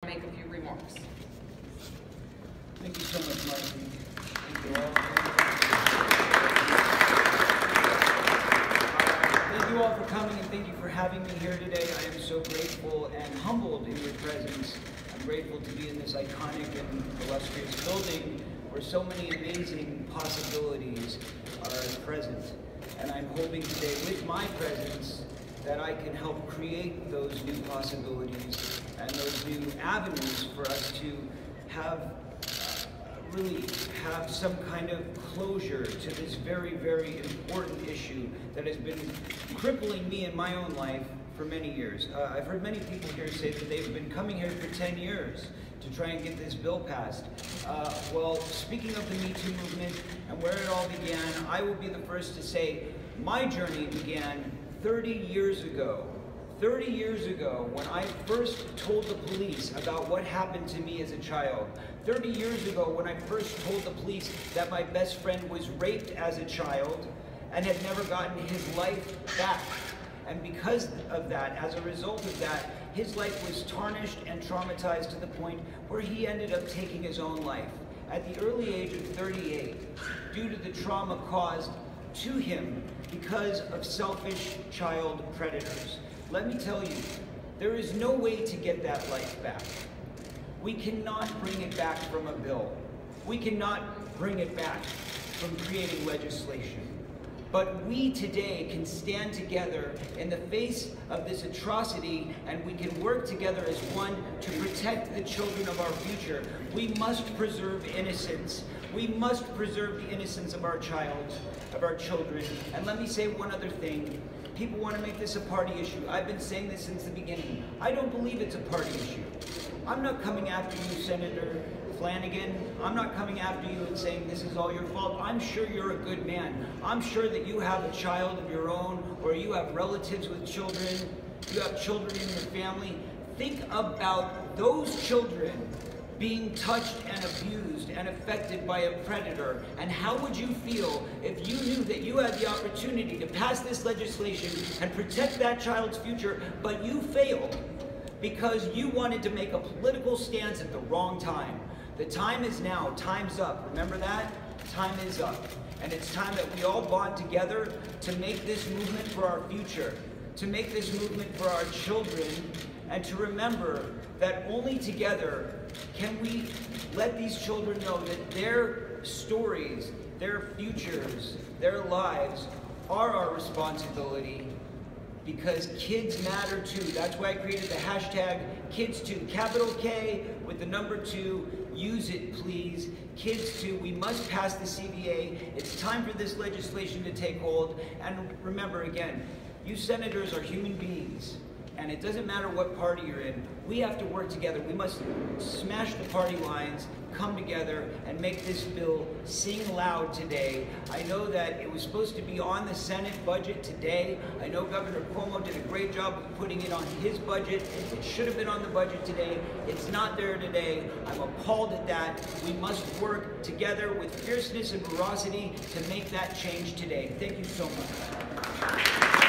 make a few remarks. Thank you so much, Marcy. Thank you all. Thank you all for coming, and thank you for having me here today. I am so grateful and humbled in your presence. I'm grateful to be in this iconic and illustrious building where so many amazing possibilities are present. And I'm hoping today, with my presence, that I can help create those new possibilities and those new avenues for us to have really have some kind of closure to this very, very important issue that has been crippling me in my own life for many years. I've heard many people here say that they've been coming here for 10 years to try and get this bill passed. Well, speaking of the Me Too movement and where it all began, I will be the first to say my journey began 30 years ago. 30 years ago, when I first told the police about what happened to me as a child. 30 years ago, when I first told the police that my best friend was raped as a child and had never gotten his life back. And because of that, as a result of that, his life was tarnished and traumatized to the point where he ended up taking his own life at the early age of 38 due to the trauma caused to him because of selfish child predators. Let me tell you, there is no way to get that life back. We cannot bring it back from a bill. We cannot bring it back from creating legislation. But we today can stand together in the face of this atrocity, and we can work together as one to protect the children of our future. We must preserve innocence. We must preserve the innocence of our children. And let me say one other thing. People want to make this a party issue. I've been saying this since the beginning. I don't believe it's a party issue. I'm not coming after you, Senator Flanagan. I'm not coming after you and saying this is all your fault. I'm sure you're a good man. I'm sure that you have a child of your own, or you have relatives with children. You have children in your family. Think about those children being touched and abused and affected by a predator. And how would you feel if you knew that you had the opportunity to pass this legislation and protect that child's future, but you failed because you wanted to make a political stance at the wrong time? The time is now. Time's up. Remember that? Time is up. And it's time that we all bond together to make this movement for our future, to make this movement for our children, and to remember that only together can we let these children know that their stories, their futures, their lives are our responsibility, because kids matter too. That's why I created the hashtag Kids2, capital K with the number 2. Use it, please. Kids2, we must pass the CVA. It's time for this legislation to take hold. And remember again, you senators are human beings. And it doesn't matter what party you're in, we have to work together. We must smash the party lines, come together, and make this bill sing loud today. I know that it was supposed to be on the Senate budget today. I know Governor Cuomo did a great job of putting it on his budget. It should have been on the budget today. It's not there today. I'm appalled at that. We must work together with fierceness and ferocity to make that change today. Thank you so much.